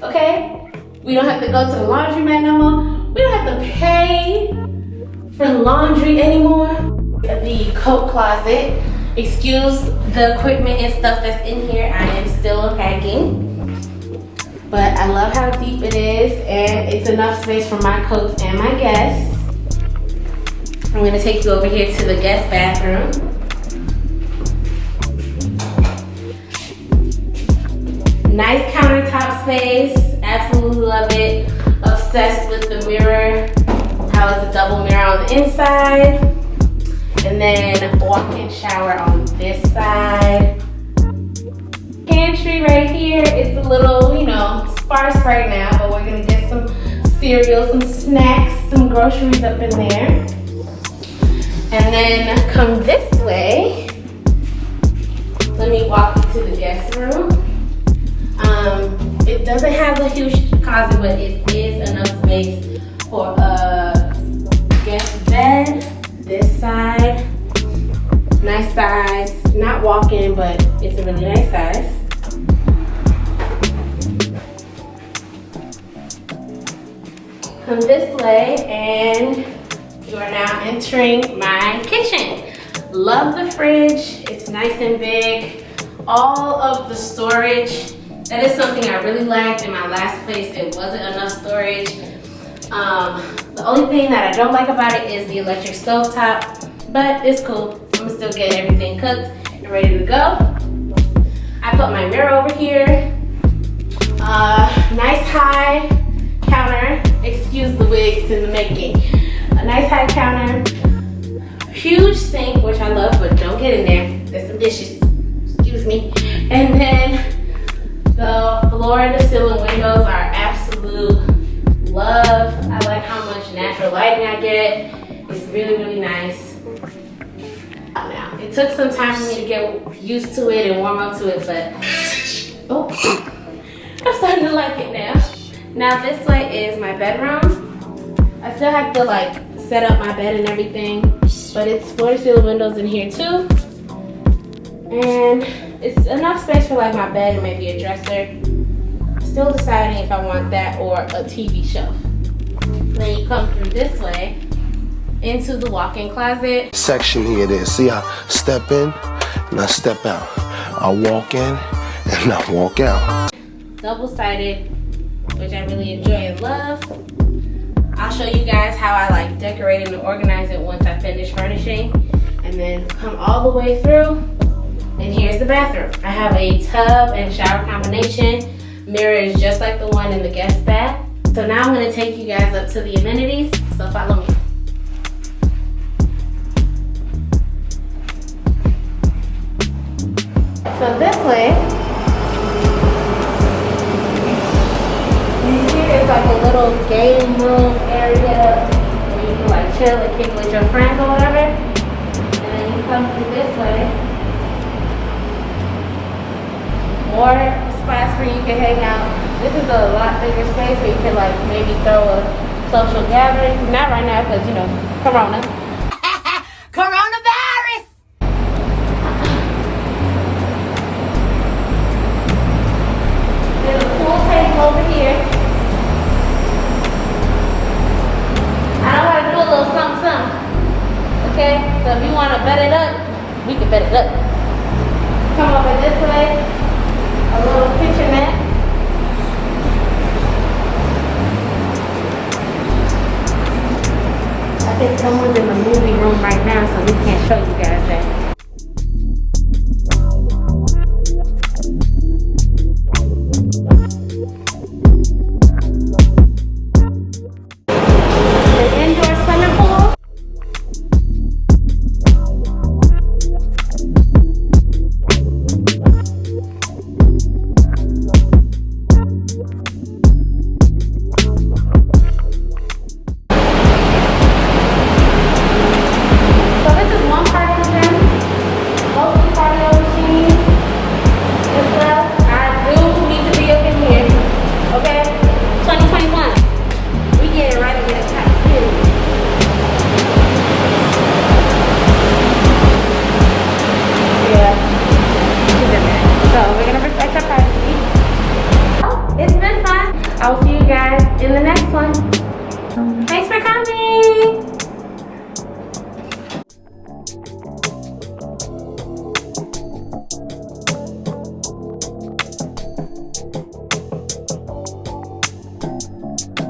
okay? We don't have to go to the laundromat no more. We don't have to pay for laundry anymore. The coat closet. Excuse the equipment and stuff that's in here. I am still unpacking. But I love how deep it is, and it's enough space for my coats and my guests. I'm gonna take you over here to the guest bathroom. Nice countertop space, absolutely love it. Obsessed with the mirror, how it's a double mirror on the inside. And then walk-in shower on this side. Pantry right here. It's a little, you know, sparse right now, but we're gonna get some cereal, some snacks, some groceries up in there. And then come this way. Let me walk you to the guest room. It doesn't have a huge closet, but it is enough space for a guest bed. This side, nice size. Not walk-in, but it's a really nice size. Come this way, and you are now entering my kitchen. Love the fridge. It's nice and big. All of the storage. That is something I really liked in my last place. It wasn't enough storage. The only thing that I don't like about it is the electric stove top, but it's cool. I'm still getting everything cooked and ready to go. I put my mirror over here. Nice high counter. Excuse the wigs in the making. A nice high counter. Huge sink, which I love, but don't get in there. There's some dishes. Excuse me. And then the floor and the ceiling windows are absolute love. I like how much natural lighting I get. It's really, really nice. Now, it took some time for me to get used to it and warm up to it, but oh, I'm starting to like it now. Now this way is my bedroom. I still have to like set up my bed and everything, but it's floor to ceiling windows in here too. And it's enough space for like my bed and maybe a dresser. Still deciding if I want that or a TV shelf. Then you come through this way into the walk-in closet. Section here it is. See, I step in and I step out. I walk in and I walk out. Double-sided, which I really enjoy and love. I'll show you guys how I like decorate and organize it once I finish furnishing. And then come all the way through. And here's the bathroom. I have a tub and shower combination. Mirror is just like the one in the guest bath. So now I'm gonna take you guys up to the amenities, so follow me. So this way, here is like a little game room area where you can like chill and kick with your friends or whatever. And then you come through this way. More spots where you can hang out. This is a lot bigger space where you can like maybe throw a social gathering. Not right now because, you know, Corona. Coronavirus! There's a pool table over here. I know how to do a little something. Okay? So if you want to bet it up, we can bet it up. Come over this way. A little kitchenette. I think someone's in the movie room right now, so we can't show you guys that.